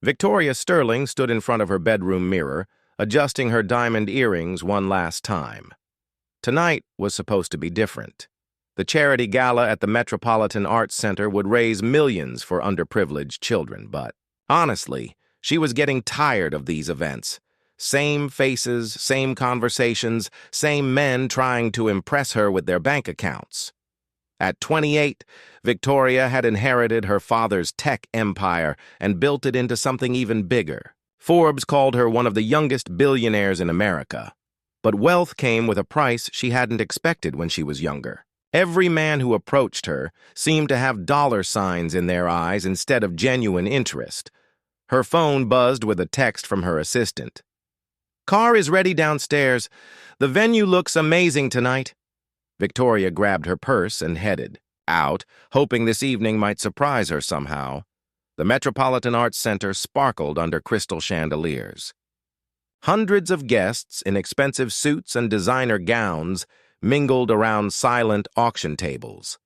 Victoria Sterling stood in front of her bedroom mirror, adjusting her diamond earrings one last time. Tonight was supposed to be different. The charity gala at the Metropolitan Arts Center would raise millions for underprivileged children, but honestly, she was getting tired of these events. Same faces, same conversations, same men trying to impress her with their bank accounts. At 28, Victoria had inherited her father's tech empire and built it into something even bigger. Forbes called her one of the youngest billionaires in America. But wealth came with a price she hadn't expected when she was younger. Every man who approached her seemed to have dollar signs in their eyes instead of genuine interest. Her phone buzzed with a text from her assistant. "Car is ready downstairs. The venue looks amazing tonight." Victoria grabbed her purse and headed out, hoping this evening might surprise her somehow. The Metropolitan Arts Center sparkled under crystal chandeliers. Hundreds of guests in expensive suits and designer gowns mingled around silent auction tables.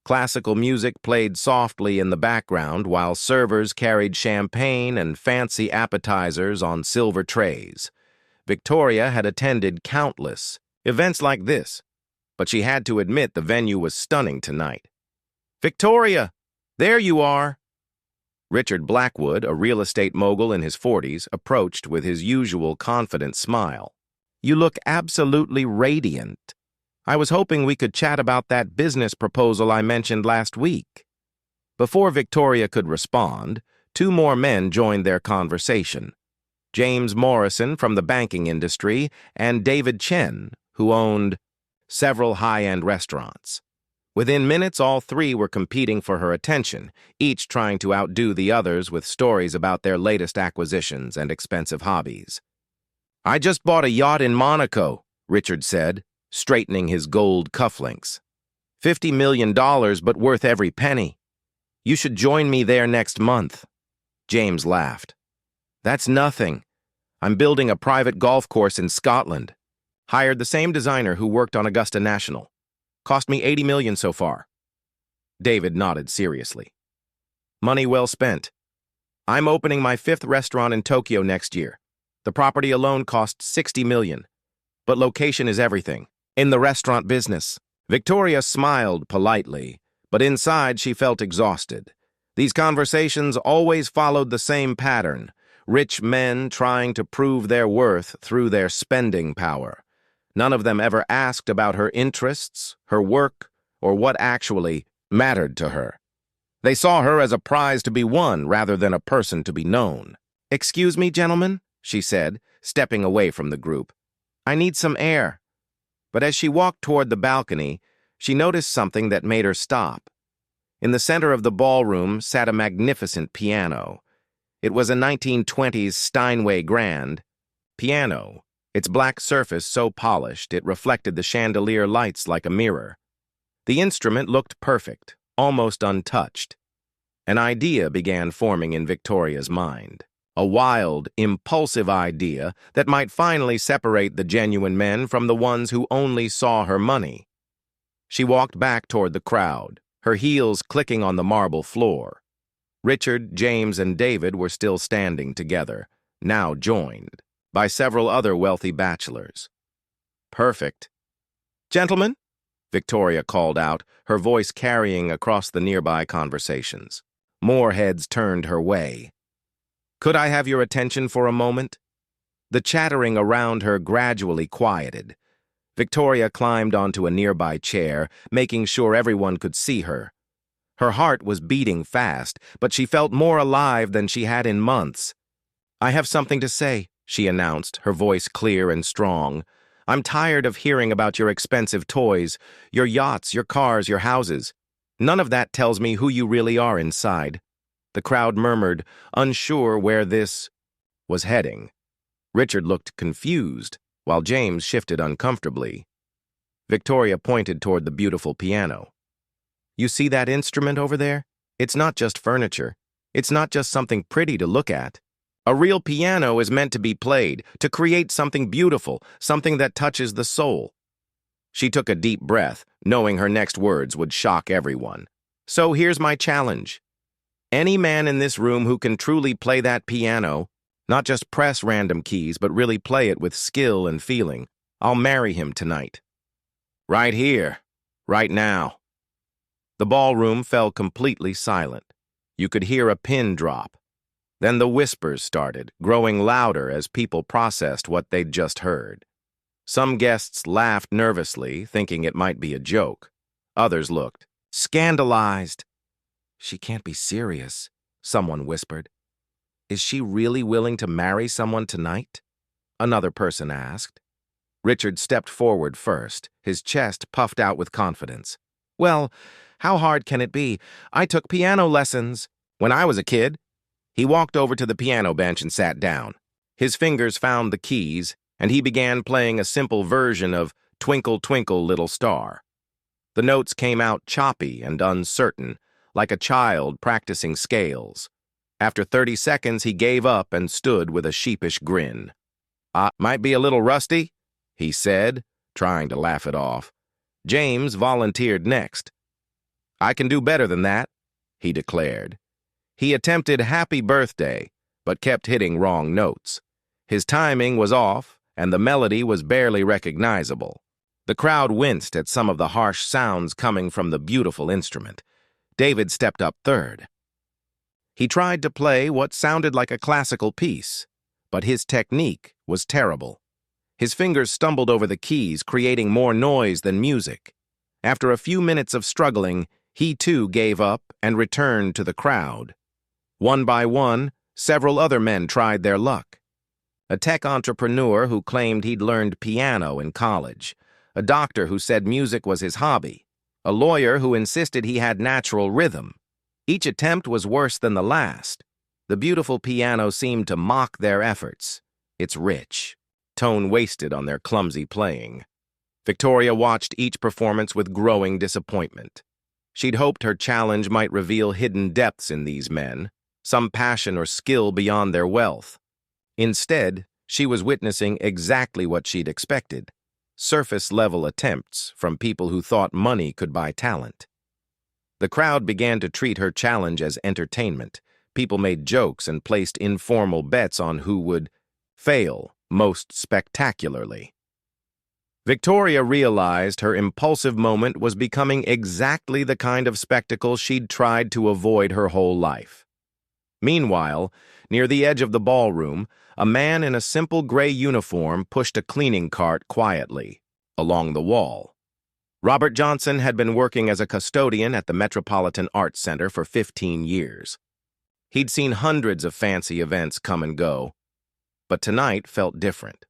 Classical music played softly in the background while servers carried champagne and fancy appetizers on silver trays. Victoria had attended countless events like this, but she had to admit the venue was stunning tonight. "Victoria, there you are." Richard Blackwood, a real estate mogul in his 40s, approached with his usual confident smile. "You look absolutely radiant. I was hoping we could chat about that business proposal I mentioned last week." Before Victoria could respond, two more men joined their conversation. James Morrison from the banking industry and David Chen, who owned several high-end restaurants. Within minutes, all three were competing for her attention, each trying to outdo the others with stories about their latest acquisitions and expensive hobbies. "I just bought a yacht in Monaco," Richard said, straightening his gold cufflinks. $50 million, but worth every penny. You should join me there next month." James laughed. "That's nothing. I'm building a private golf course in Scotland. Hired the same designer who worked on Augusta National. Cost me $80 million so far." David nodded seriously. "Money well spent. I'm opening my 5th restaurant in Tokyo next year. The property alone cost $60 million. But location is everything. In the restaurant business." Victoria smiled politely, but inside she felt exhausted. These conversations always followed the same pattern: rich men trying to prove their worth through their spending power. None of them ever asked about her interests, her work, or what actually mattered to her. They saw her as a prize to be won rather than a person to be known. "Excuse me, gentlemen," she said, stepping away from the group. "I need some air." But as she walked toward the balcony, she noticed something that made her stop. In the center of the ballroom sat a magnificent piano. It was a 1920s Steinway grand piano, its black surface so polished it reflected the chandelier lights like a mirror. The instrument looked perfect, almost untouched. An idea began forming in Victoria's mind. A wild, impulsive idea that might finally separate the genuine men from the ones who only saw her money. She walked back toward the crowd, her heels clicking on the marble floor. Richard, James, and David were still standing together, now joined by several other wealthy bachelors. "Perfect." "Gentlemen," Victoria called out, her voice carrying across the nearby conversations. More heads turned her way. "Could I have your attention for a moment?" The chattering around her gradually quieted. Victoria climbed onto a nearby chair, making sure everyone could see her. Her heart was beating fast, but she felt more alive than she had in months. "I have something to say," she announced, her voice clear and strong. "I'm tired of hearing about your expensive toys, your yachts, your cars, your houses. None of that tells me who you really are inside." The crowd murmured, unsure where this was heading. Richard looked confused, while James shifted uncomfortably. Victoria pointed toward the beautiful piano. "You see that instrument over there? It's not just furniture. It's not just something pretty to look at. A real piano is meant to be played, to create something beautiful, something that touches the soul." She took a deep breath, knowing her next words would shock everyone. "So here's my challenge. Any man in this room who can truly play that piano, not just press random keys, but really play it with skill and feeling, I'll marry him tonight. Right here, right now. The ballroom fell completely silent. You could hear a pin drop. Then the whispers started, growing louder as people processed what they'd just heard. Some guests laughed nervously, thinking it might be a joke. Others looked scandalized. She can't be serious, someone whispered. Is she really willing to marry someone tonight? Another person asked. Richard stepped forward first, his chest puffed out with confidence. Well, how hard can it be? I took piano lessons when I was a kid. He walked over to the piano bench and sat down. His fingers found the keys, and he began playing a simple version of Twinkle, Twinkle, Little Star. The notes came out choppy and uncertain, like a child practicing scales. After 30 seconds, he gave up and stood with a sheepish grin. Might be a little rusty, he said, trying to laugh it off. James volunteered next. I can do better than that, he declared. He attempted Happy Birthday, but kept hitting wrong notes. His timing was off, and the melody was barely recognizable. The crowd winced at some of the harsh sounds coming from the beautiful instrument. David stepped up third. He tried to play what sounded like a classical piece, but his technique was terrible. His fingers stumbled over the keys, creating more noise than music. After a few minutes of struggling, he too gave up and returned to the crowd. One by one, several other men tried their luck. A tech entrepreneur who claimed he'd learned piano in college, a doctor who said music was his hobby, a lawyer who insisted he had natural rhythm. Each attempt was worse than the last. The beautiful piano seemed to mock their efforts. It's rich, tone wasted on their clumsy playing. Victoria watched each performance with growing disappointment. She'd hoped her challenge might reveal hidden depths in these men, some passion or skill beyond their wealth. Instead, she was witnessing exactly what she'd expected: surface-level attempts from people who thought money could buy talent. The crowd began to treat her challenge as entertainment. People made jokes and placed informal bets on who would fail most spectacularly. Victoria realized her impulsive moment was becoming exactly the kind of spectacle she'd tried to avoid her whole life. Meanwhile, near the edge of the ballroom, a man in a simple gray uniform pushed a cleaning cart quietly along the wall. Robert Johnson had been working as a custodian at the Metropolitan Arts Center for 15 years. He'd seen hundreds of fancy events come and go, but tonight felt different.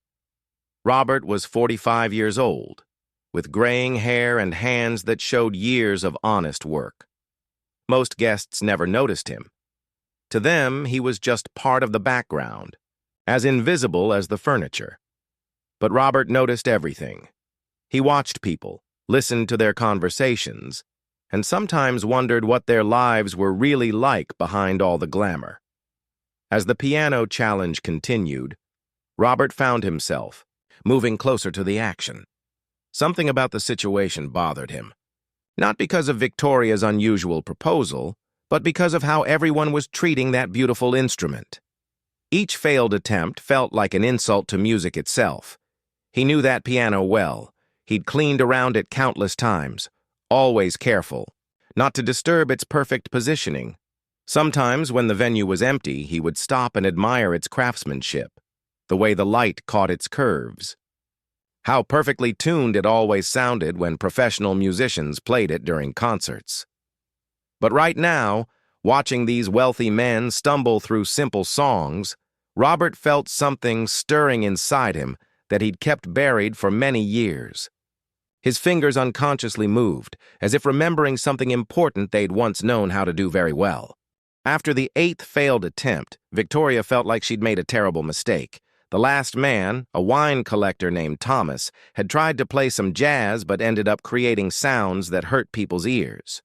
Robert was 45 years old, with graying hair and hands that showed years of honest work. Most guests never noticed him. To them, he was just part of the background, as invisible as the furniture. But Robert noticed everything. He watched people, listened to their conversations, and sometimes wondered what their lives were really like behind all the glamour. As the piano challenge continued, Robert found himself moving closer to the action. Something about the situation bothered him, not because of Victoria's unusual proposal, but because of how everyone was treating that beautiful instrument. Each failed attempt felt like an insult to music itself. He knew that piano well. He'd cleaned around it countless times, always careful, not to disturb its perfect positioning. Sometimes, when the venue was empty, he would stop and admire its craftsmanship, the way the light caught its curves. How perfectly tuned it always sounded when professional musicians played it during concerts. But right now, watching these wealthy men stumble through simple songs, Robert felt something stirring inside him that he'd kept buried for many years. His fingers unconsciously moved, as if remembering something important they'd once known how to do very well. After the 8th failed attempt, Victoria felt like she'd made a terrible mistake. The last man, a wine collector named Thomas, had tried to play some jazz but ended up creating sounds that hurt people's ears.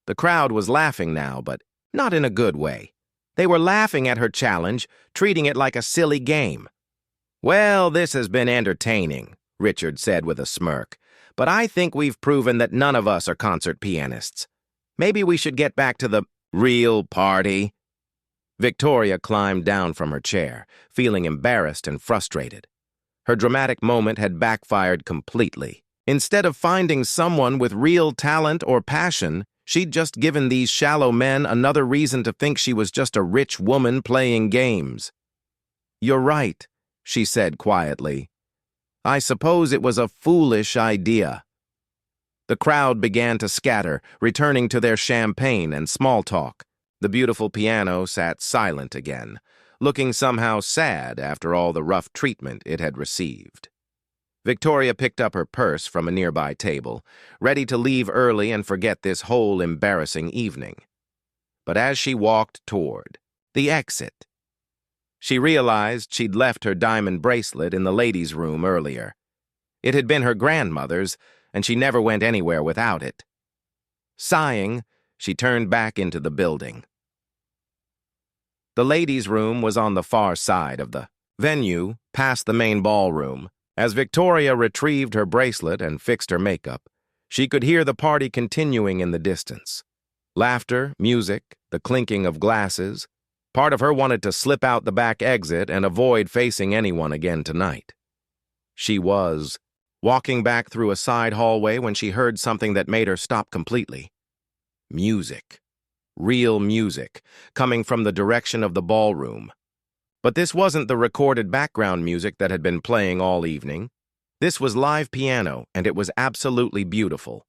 The crowd was laughing now, but not in a good way. They were laughing at her challenge, treating it like a silly game. "Well, this has been entertaining," Richard said with a smirk, "but I think we've proven that none of us are concert pianists. Maybe we should get back to the Real party? Victoria climbed down from her chair, feeling embarrassed and frustrated. Her dramatic moment had backfired completely. Instead of finding someone with real talent or passion, she'd just given these shallow men another reason to think she was just a rich woman playing games. "You're right," she said quietly. "I suppose it was a foolish idea." The crowd began to scatter, returning to their champagne and small talk. The beautiful piano sat silent again, looking somehow sad after all the rough treatment it had received. Victoria picked up her purse from a nearby table, ready to leave early and forget this whole embarrassing evening. But as she walked toward the exit, she realized she'd left her diamond bracelet in the ladies' room earlier. It had been her grandmother's, and she never went anywhere without it. Sighing, she turned back into the building. The ladies' room was on the far side of the venue, past the main ballroom. As Victoria retrieved her bracelet and fixed her makeup, she could hear the party continuing in the distance. Laughter, music, the clinking of glasses. Part of her wanted to slip out the back exit and avoid facing anyone again tonight. She was walking back through a side hallway when she heard something that made her stop completely. Music. Real music, coming from the direction of the ballroom. But this wasn't the recorded background music that had been playing all evening. This was live piano, and it was absolutely beautiful.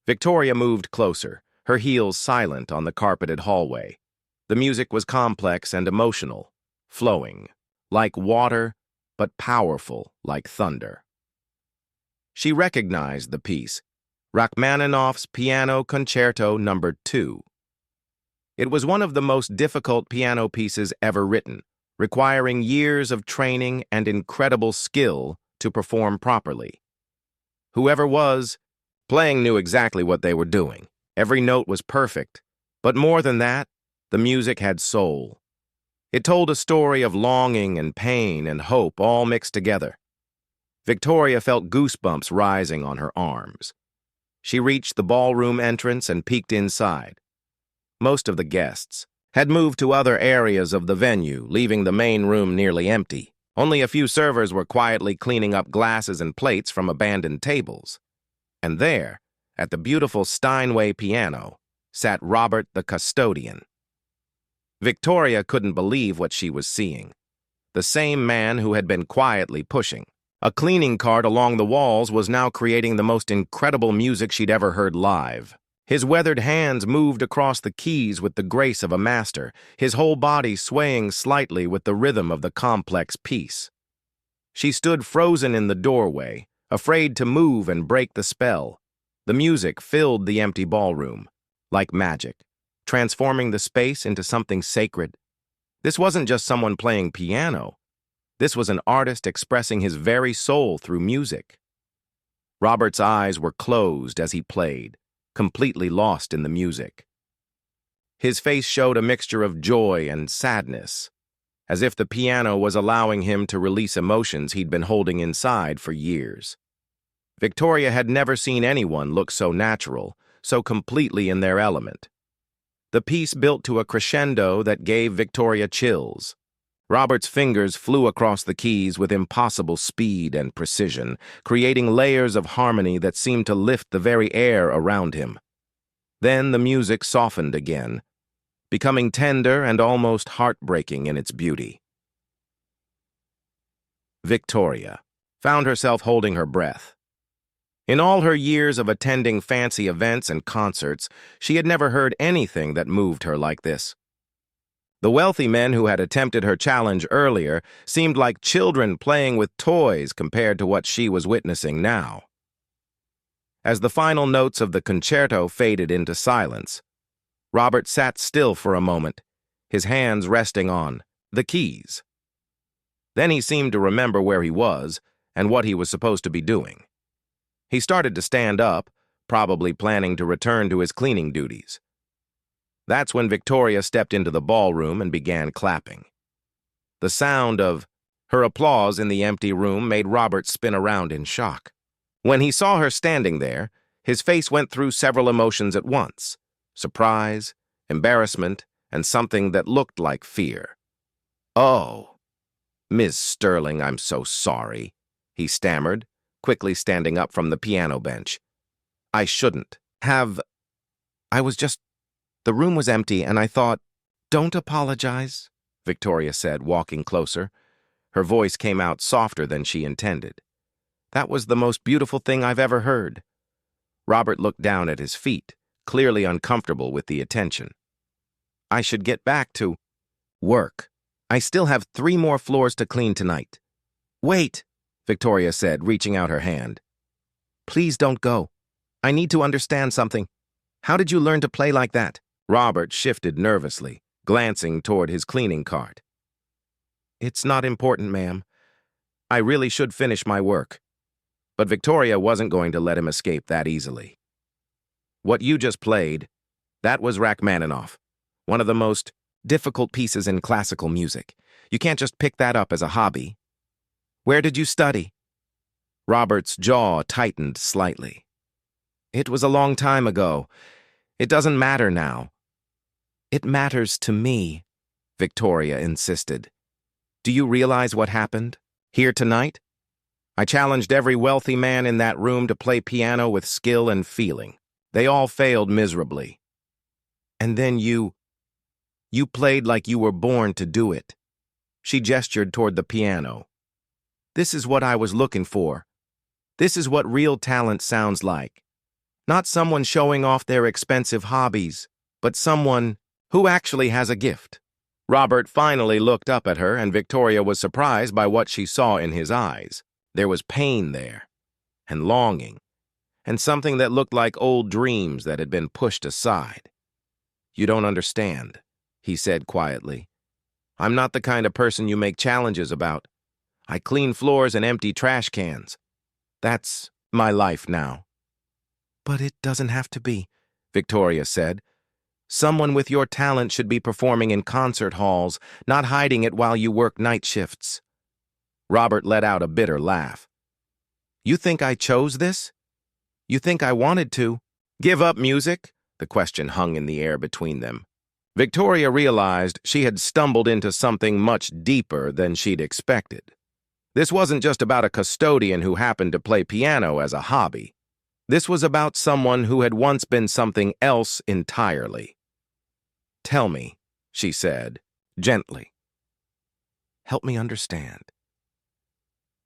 Victoria moved closer, her heels silent on the carpeted hallway. The music was complex and emotional, flowing, like water, but powerful like thunder. She recognized the piece, Rachmaninoff's Piano Concerto No. 2. It was one of the most difficult piano pieces ever written, requiring years of training and incredible skill to perform properly. Whoever was playing knew exactly what they were doing. Every note was perfect, but more than that, the music had soul. It told a story of longing and pain and hope all mixed together. Victoria felt goosebumps rising on her arms. She reached the ballroom entrance and peeked inside. Most of the guests had moved to other areas of the venue, leaving the main room nearly empty. Only a few servers were quietly cleaning up glasses and plates from abandoned tables. And there, at the beautiful Steinway piano, sat Robert the Custodian. Victoria couldn't believe what she was seeing. The same man who had been quietly pushing a cleaning cart along the walls was now creating the most incredible music she'd ever heard live. His weathered hands moved across the keys with the grace of a master, his whole body swaying slightly with the rhythm of the complex piece. She stood frozen in the doorway, afraid to move and break the spell. The music filled the empty ballroom, like magic, transforming the space into something sacred. This wasn't just someone playing piano. This was an artist expressing his very soul through music. Robert's eyes were closed as he played, completely lost in the music. His face showed a mixture of joy and sadness, as if the piano was allowing him to release emotions he'd been holding inside for years. Victoria had never seen anyone look so natural, so completely in their element. The piece built to a crescendo that gave Victoria chills. Robert's fingers flew across the keys with impossible speed and precision, creating layers of harmony that seemed to lift the very air around him. Then the music softened again, becoming tender and almost heartbreaking in its beauty. Victoria found herself holding her breath. In all her years of attending fancy events and concerts, she had never heard anything that moved her like this. The wealthy men who had attempted her challenge earlier seemed like children playing with toys compared to what she was witnessing now. As the final notes of the concerto faded into silence, Robert sat still for a moment, his hands resting on the keys. Then he seemed to remember where he was and what he was supposed to be doing. He started to stand up, probably planning to return to his cleaning duties. That's when Victoria stepped into the ballroom and began clapping. The sound of her applause in the empty room made Robert spin around in shock. When he saw her standing there, his face went through several emotions at once: surprise, embarrassment, and something that looked like fear. "Oh, Miss Sterling, I'm so sorry," he stammered, quickly standing up from the piano bench. "I shouldn't have. I was just. The room was empty, and I thought." "Don't apologize," Victoria said, walking closer. Her voice came out softer than she intended. "That was the most beautiful thing I've ever heard." Robert looked down at his feet, clearly uncomfortable with the attention. "I should get back to work. I still have 3 more floors to clean tonight." "Wait," Victoria said, reaching out her hand. "Please don't go. I need to understand something. How did you learn to play like that?" Robert shifted nervously, glancing toward his cleaning cart. "It's not important, ma'am. I really should finish my work." But Victoria wasn't going to let him escape that easily. "What you just played, that was Rachmaninoff, one of the most difficult pieces in classical music. You can't just pick that up as a hobby." "Where did you study?" Robert's jaw tightened slightly. "It was a long time ago. It doesn't matter now." "It matters to me," Victoria insisted. "Do you realize what happened here tonight? I challenged every wealthy man in that room to play piano with skill and feeling. They all failed miserably. And then you played like you were born to do it." She gestured toward the piano. "This is what I was looking for. This is what real talent sounds like. Not someone showing off their expensive hobbies, but someone who actually has a gift." Robert finally looked up at her, and Victoria was surprised by what she saw in his eyes. There was pain there, and longing, and something that looked like old dreams that had been pushed aside. "You don't understand," he said quietly. "I'm not the kind of person you make challenges about. I clean floors and empty trash cans. That's my life now." "But it doesn't have to be," Victoria said. "Someone with your talent should be performing in concert halls, not hiding it while you work night shifts." Robert let out a bitter laugh. "You think I chose this? You think I wanted to give up music?" The question hung in the air between them. Victoria realized she had stumbled into something much deeper than she'd expected. This wasn't just about a custodian who happened to play piano as a hobby. This was about someone who had once been something else entirely. "Tell me," she said, gently. "Help me understand."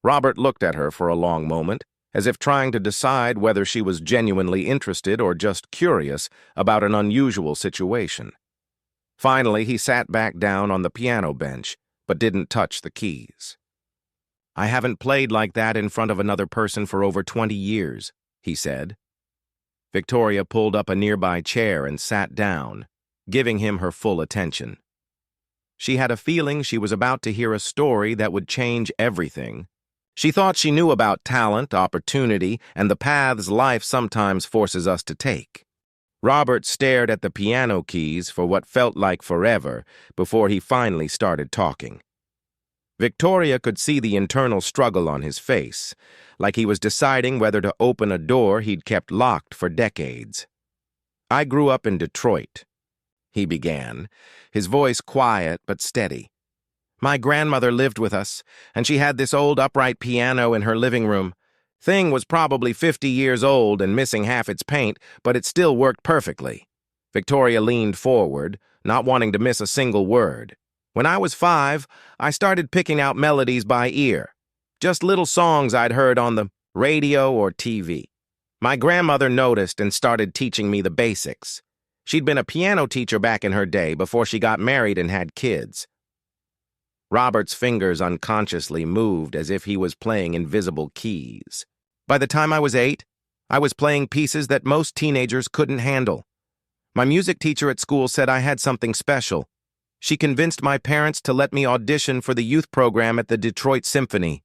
Robert looked at her for a long moment, as if trying to decide whether she was genuinely interested or just curious about an unusual situation. Finally, he sat back down on the piano bench, but didn't touch the keys. "I haven't played like that in front of another person for over 20 years, he said. Victoria pulled up a nearby chair and sat down, giving him her full attention. She had a feeling she was about to hear a story that would change everything. She thought she knew about talent, opportunity, and the paths life sometimes forces us to take. Robert stared at the piano keys for what felt like forever before he finally started talking. Victoria could see the internal struggle on his face, like he was deciding whether to open a door he'd kept locked for decades. "I grew up in Detroit," he began, his voice quiet but steady. "My grandmother lived with us, and she had this old upright piano in her living room. Thing was probably 50 years old and missing half its paint, but it still worked perfectly." Victoria leaned forward, not wanting to miss a single word. "When I was 5, I started picking out melodies by ear. Just little songs I'd heard on the radio or TV. My grandmother noticed and started teaching me the basics. She'd been a piano teacher back in her day before she got married and had kids." Robert's fingers unconsciously moved as if he was playing invisible keys. "By the time I was 8, I was playing pieces that most teenagers couldn't handle. My music teacher at school said I had something special. She convinced my parents to let me audition for the youth program at the Detroit Symphony."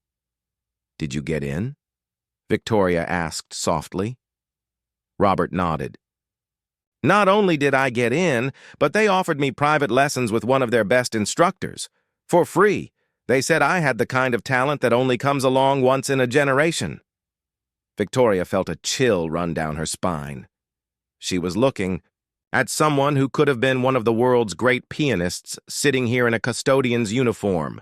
"Did you get in?" Victoria asked softly. Robert nodded. "Not only did I get in, but they offered me private lessons with one of their best instructors. For free. They said I had the kind of talent that only comes along once in a generation." Victoria felt a chill run down her spine. She was looking at someone who could have been one of the world's great pianists sitting here in a custodian's uniform.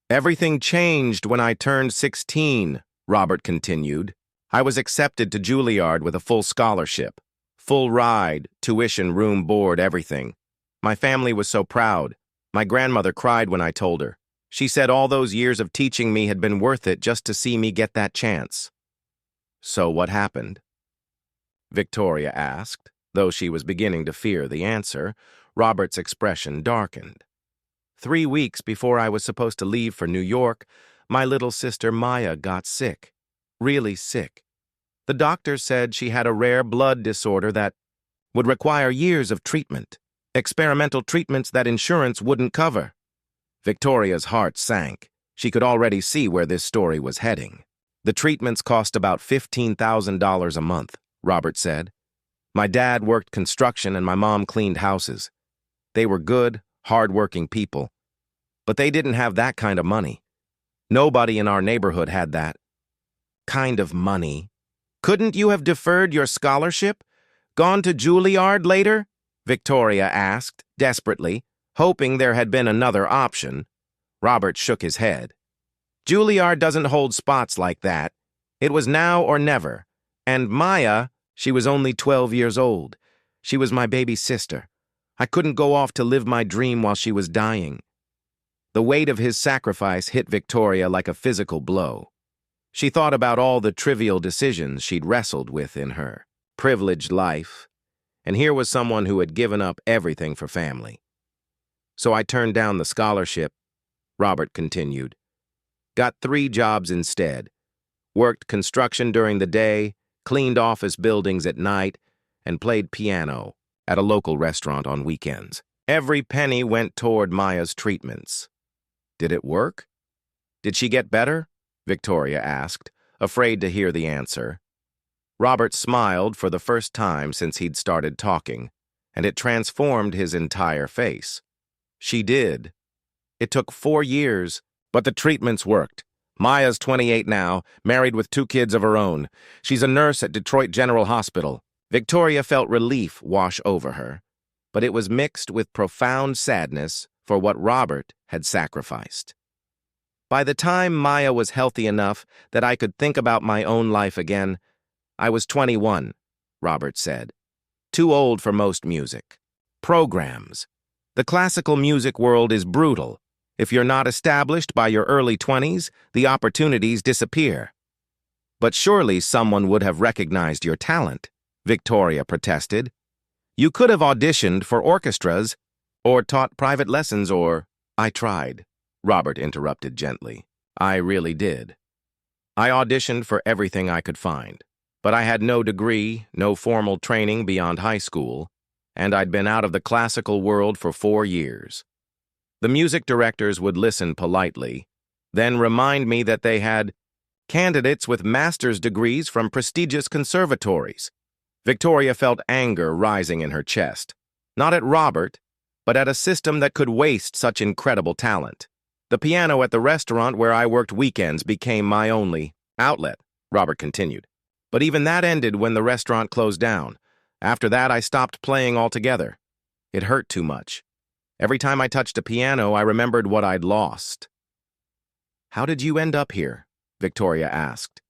Everything changed when I turned 16, Robert continued. I was accepted to Juilliard with a full scholarship. Full ride, tuition, room, board, everything. My family was so proud. My grandmother cried when I told her. She said all those years of teaching me had been worth it just to see me get that chance. So what happened? Victoria asked. Though she was beginning to fear the answer, Robert's expression darkened. 3 weeks before I was supposed to leave for New York, my little sister Maya got sick. Really sick. The doctor said she had a rare blood disorder that would require years of treatment, experimental treatments that insurance wouldn't cover. Victoria's heart sank. She could already see where this story was heading. The treatments cost about $15,000 a month, Robert said. My dad worked construction and my mom cleaned houses. They were good, hard-working people. But they didn't have that kind of money. Nobody in our neighborhood had that kind of money. Couldn't you have deferred your scholarship? Gone to Juilliard later? Victoria asked, desperately, hoping there had been another option. Robert shook his head. Juilliard doesn't hold spots like that. It was now or never. And Maya, she was only 12 years old. She was my baby sister. I couldn't go off to live my dream while she was dying. The weight of his sacrifice hit Victoria like a physical blow. She thought about all the trivial decisions she'd wrestled with in her privileged life, and here was someone who had given up everything for family. So I turned down the scholarship, Robert continued. Got 3 jobs instead. Worked construction during the day, cleaned office buildings at night, and played piano at a local restaurant on weekends. Every penny went toward Maya's treatments. Did it work? Did she get better? Victoria asked, afraid to hear the answer. Robert smiled for the first time since he'd started talking, and it transformed his entire face. She did. It took 4 years, but the treatments worked. Maya's 28 now, married with 2 kids of her own. She's a nurse at Detroit General Hospital. Victoria felt relief wash over her, but it was mixed with profound sadness for what Robert had sacrificed. By the time Maya was healthy enough that I could think about my own life again, I was 21, Robert said. Too old for most music. Programs. The classical music world is brutal. If you're not established by your early 20s, the opportunities disappear. But surely someone would have recognized your talent, Victoria protested. You could have auditioned for orchestras, or taught private lessons, or... I tried, Robert interrupted gently. I really did. I auditioned for everything I could find, but I had no degree, no formal training beyond high school, and I'd been out of the classical world for 4 years. The music directors would listen politely, then remind me that they had candidates with master's degrees from prestigious conservatories. Victoria felt anger rising in her chest, not at Robert, but at a system that could waste such incredible talent. The piano at the restaurant where I worked weekends became my only outlet, Robert continued. But even that ended when the restaurant closed down. After that, I stopped playing altogether. It hurt too much. Every time I touched a piano, I remembered what I'd lost. How did you end up here? Victoria asked.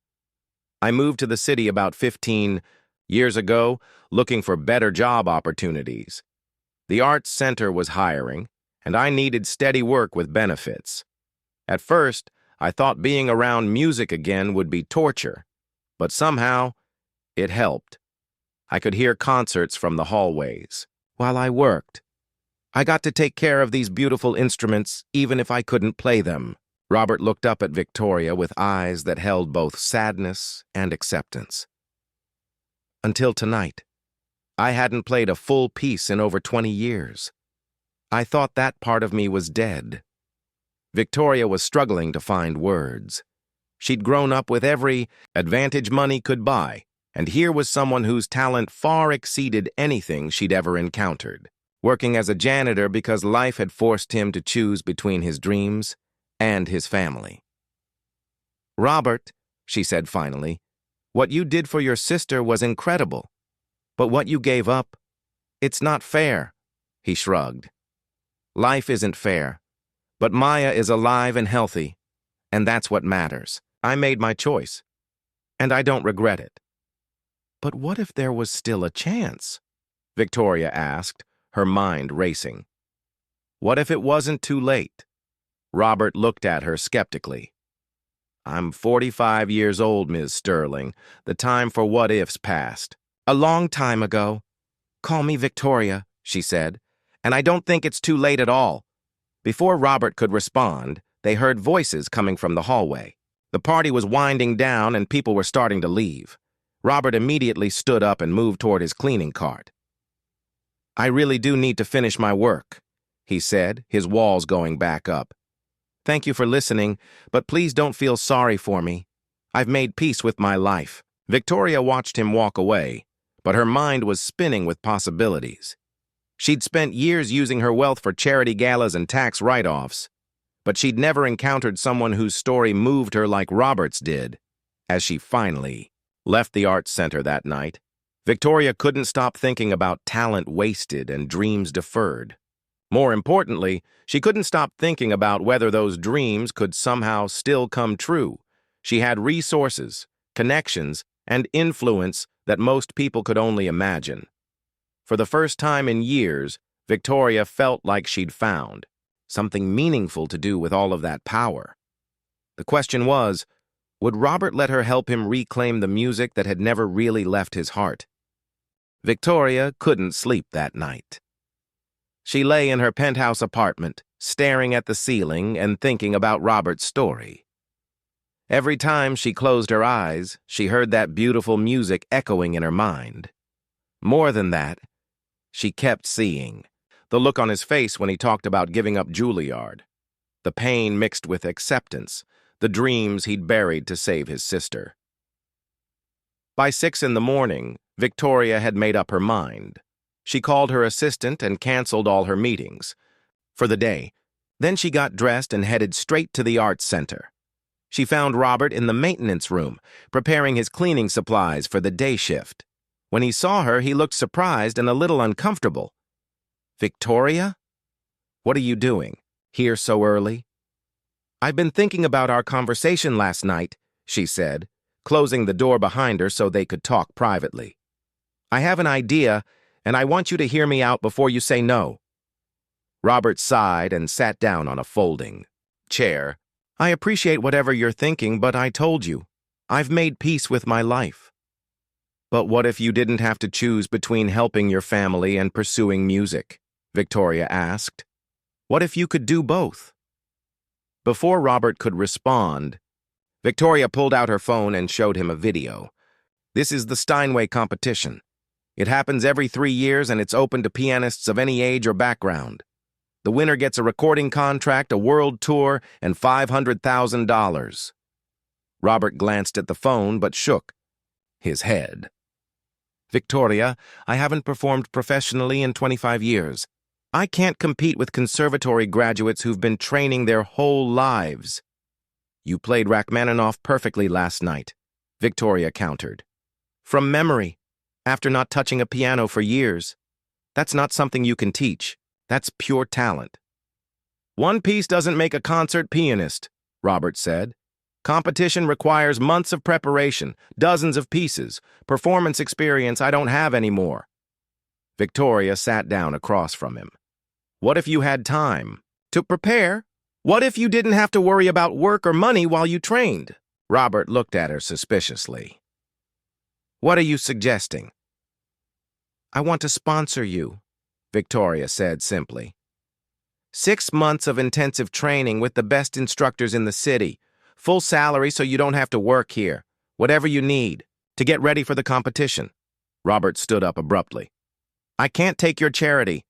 I moved to the city about 15 years ago, looking for better job opportunities. The Arts Center was hiring, and I needed steady work with benefits. At first, I thought being around music again would be torture, but somehow, it helped. I could hear concerts from the hallways while I worked. I got to take care of these beautiful instruments even if I couldn't play them. Robert looked up at Victoria with eyes that held both sadness and acceptance. Until tonight, I hadn't played a full piece in over 20 years. I thought that part of me was dead. Victoria was struggling to find words. She'd grown up with every advantage money could buy, and here was someone whose talent far exceeded anything she'd ever encountered, working as a janitor because life had forced him to choose between his dreams and his family. Robert, she said finally, what you did for your sister was incredible, but what you gave up, It's not fair, he shrugged. Life isn't fair, but Maya is alive and healthy, and that's what matters. I made my choice, and I don't regret it. But what if there was still a chance? Victoria asked, her mind racing. What if it wasn't too late? Robert looked at her skeptically. I'm 45 years old, Ms. Sterling. The time for what-ifs passed. A long time ago. Call me Victoria, she said, and I don't think it's too late at all. Before Robert could respond, they heard voices coming from the hallway. The party was winding down and people were starting to leave. Robert immediately stood up and moved toward his cleaning cart. I really do need to finish my work, he said, his walls going back up. Thank you for listening, but please don't feel sorry for me. I've made peace with my life. Victoria watched him walk away, but her mind was spinning with possibilities. She'd spent years using her wealth for charity galas and tax write-offs, but she'd never encountered someone whose story moved her like Robert's did. As she finally left the arts center that night, Victoria couldn't stop thinking about talent wasted and dreams deferred. More importantly, she couldn't stop thinking about whether those dreams could somehow still come true. She had resources, connections, and influence that most people could only imagine. For the first time in years, Victoria felt like she'd found something meaningful to do with all of that power. The question was, would Robert let her help him reclaim the music that had never really left his heart? Victoria couldn't sleep that night. She lay in her penthouse apartment, staring at the ceiling and thinking about Robert's story. Every time she closed her eyes, she heard that beautiful music echoing in her mind. More than that, she kept seeing the look on his face when he talked about giving up Juilliard, the pain mixed with acceptance, the dreams he'd buried to save his sister. By 6 a.m, Victoria had made up her mind. She called her assistant and canceled all her meetings for the day. Then she got dressed and headed straight to the arts center. She found Robert in the maintenance room, preparing his cleaning supplies for the day shift. When he saw her, he looked surprised and a little uncomfortable. Victoria? What are you doing? Here so early? I've been thinking about our conversation last night, she said, closing the door behind her so they could talk privately. I have an idea, and I want you to hear me out before you say no. Robert sighed and sat down on a folding chair. I appreciate whatever you're thinking, but I told you, I've made peace with my life. But what if you didn't have to choose between helping your family and pursuing music? Victoria asked. What if you could do both? Before Robert could respond, Victoria pulled out her phone and showed him a video. This is the Steinway competition. It happens every 3 years and it's open to pianists of any age or background. The winner gets a recording contract, a world tour, and $500,000. Robert glanced at the phone but shook his head. Victoria, I haven't performed professionally in 25 years. I can't compete with conservatory graduates who've been training their whole lives. You played Rachmaninoff perfectly last night, Victoria countered. From memory, after not touching a piano for years. That's not something you can teach. That's pure talent. One piece doesn't make a concert pianist, Robert said. Competition requires months of preparation, dozens of pieces, performance experience I don't have anymore. Victoria sat down across from him. What if you had time to prepare? What if you didn't have to worry about work or money while you trained? Robert looked at her suspiciously. What are you suggesting? I want to sponsor you, Victoria said simply. 6 months of intensive training with the best instructors in the city. Full salary so you don't have to work here. Whatever you need to get ready for the competition. Robert stood up abruptly. I can't take your charity.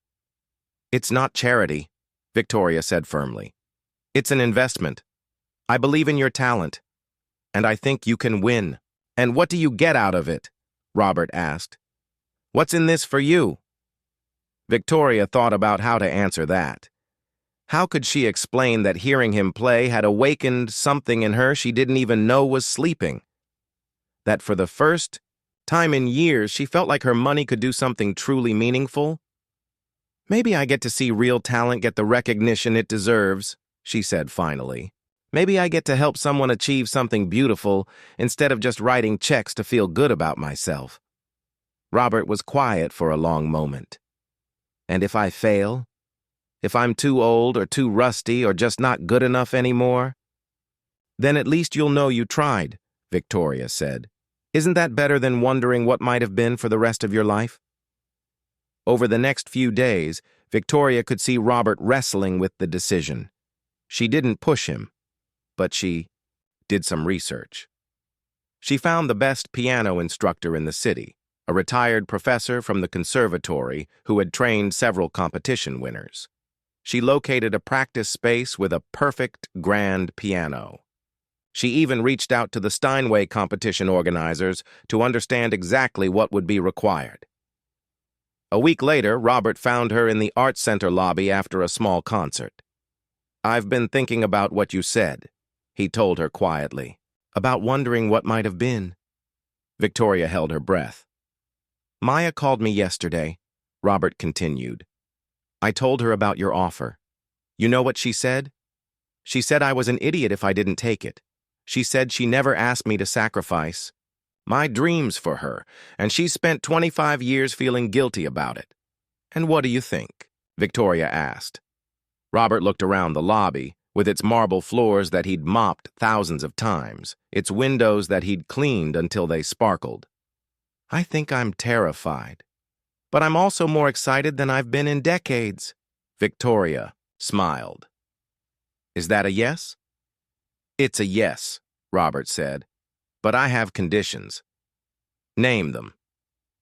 It's not charity, Victoria said firmly. It's an investment. I believe in your talent, and I think you can win. And what do you get out of it? Robert asked. What's in this for you? Victoria thought about how to answer that. How could she explain that hearing him play had awakened something in her she didn't even know was sleeping? That for the first time in years she felt like her money could do something truly meaningful? Maybe I get to see real talent get the recognition it deserves, she said finally. Maybe I get to help someone achieve something beautiful instead of just writing checks to feel good about myself. Robert was quiet for a long moment. And if I fail? If I'm too old or too rusty or just not good enough anymore? Then at least you'll know you tried, Victoria said. Isn't that better than wondering what might have been for the rest of your life? Over the next few days, Victoria could see Robert wrestling with the decision. She didn't push him, but she did some research. She found the best piano instructor in the city, a retired professor from the conservatory who had trained several competition winners. She located a practice space with a perfect grand piano. She even reached out to the Steinway competition organizers to understand exactly what would be required. A week later, Robert found her in the Arts Center lobby after a small concert. "I've been thinking about what you said," he told her quietly, "about wondering what might have been." Victoria held her breath. "Maya called me yesterday," Robert continued. "I told her about your offer. You know what she said? She said I was an idiot if I didn't take it. She said she never asked me to sacrifice my dreams for her, and she spent 25 years feeling guilty about it." "And what do you think?" Victoria asked. Robert looked around the lobby, with its marble floors that he'd mopped thousands of times, its windows that he'd cleaned until they sparkled. "I think I'm terrified. But I'm also more excited than I've been in decades." Victoria smiled. "Is that a yes?" "It's a yes," Robert said. "But I have conditions." "Name them."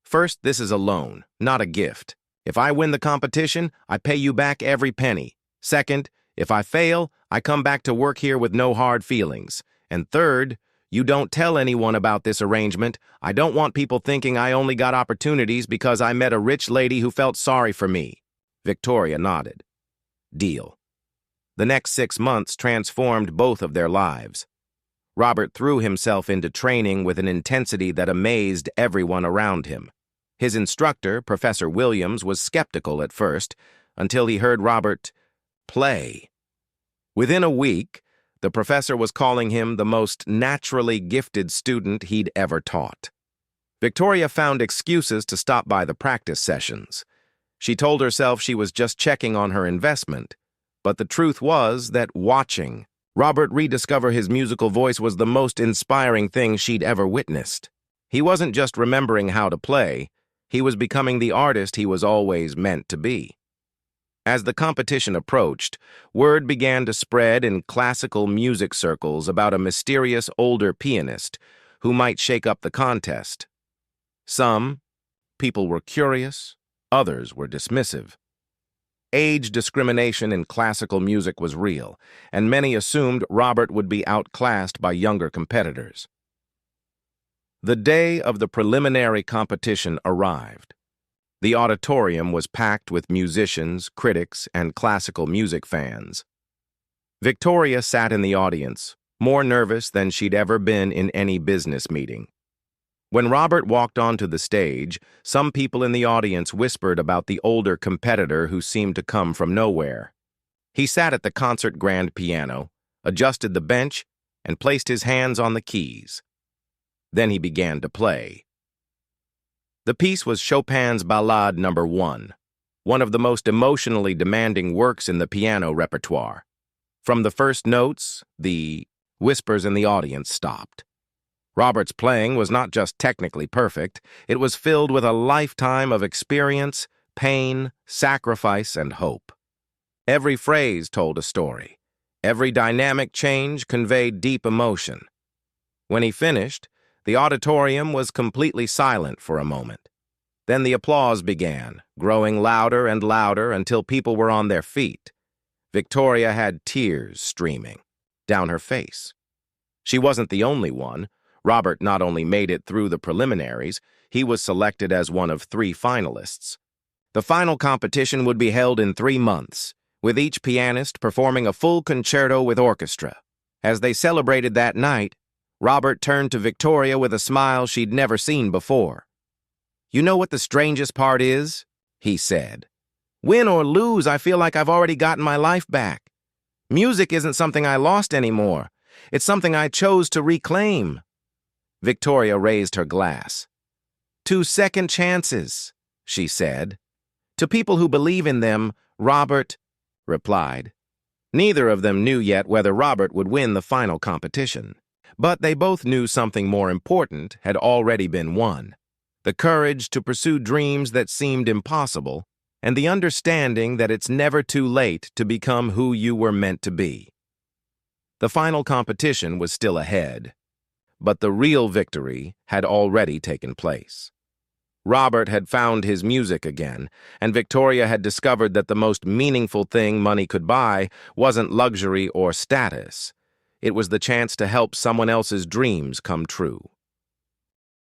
"First, this is a loan, not a gift. If I win the competition, I pay you back every penny. Second, if I fail, I come back to work here with no hard feelings. And third, you don't tell anyone about this arrangement. I don't want people thinking I only got opportunities because I met a rich lady who felt sorry for me." Victoria nodded. "Deal." The next 6 months transformed both of their lives. Robert threw himself into training with an intensity that amazed everyone around him. His instructor, Professor Williams, was skeptical at first, until he heard Robert play. Within a week, the professor was calling him the most naturally gifted student he'd ever taught. Victoria found excuses to stop by the practice sessions. She told herself she was just checking on her investment, but the truth was that watching Robert rediscover his musical voice was the most inspiring thing she'd ever witnessed. He wasn't just remembering how to play, he was becoming the artist he was always meant to be. As the competition approached, word began to spread in classical music circles about a mysterious older pianist who might shake up the contest. Some people were curious, others were dismissive. Age discrimination in classical music was real, and many assumed Robert would be outclassed by younger competitors. The day of the preliminary competition arrived. The auditorium was packed with musicians, critics, and classical music fans. Victoria sat in the audience, more nervous than she'd ever been in any business meeting. When Robert walked onto the stage, some people in the audience whispered about the older competitor who seemed to come from nowhere. He sat at the concert grand piano, adjusted the bench, and placed his hands on the keys. Then he began to play. The piece was Chopin's Ballade No. 1, one of the most emotionally demanding works in the piano repertoire. From the first notes, the whispers in the audience stopped. Robert's playing was not just technically perfect, it was filled with a lifetime of experience, pain, sacrifice, and hope. Every phrase told a story. Every dynamic change conveyed deep emotion. When he finished, the auditorium was completely silent for a moment. Then the applause began, growing louder and louder until people were on their feet. Victoria had tears streaming down her face. She wasn't the only one. Robert not only made it through the preliminaries, he was selected as one of 3 finalists. The final competition would be held in 3 months, with each pianist performing a full concerto with orchestra. As they celebrated that night, Robert turned to Victoria with a smile she'd never seen before. "You know what the strangest part is?" he said. Win or lose, I feel like I've already gotten my life back. Music isn't something I lost anymore. It's something I chose to reclaim. Victoria raised her glass. "To second chances," she said. "To people who believe in them," Robert replied. Neither of them knew yet whether Robert would win the final competition. But they both knew something more important had already been won. The courage to pursue dreams that seemed impossible, and the understanding that it's never too late to become who you were meant to be. The final competition was still ahead, but the real victory had already taken place. Robert had found his music again, and Victoria had discovered that the most meaningful thing money could buy wasn't luxury or status. It was the chance to help someone else's dreams come true.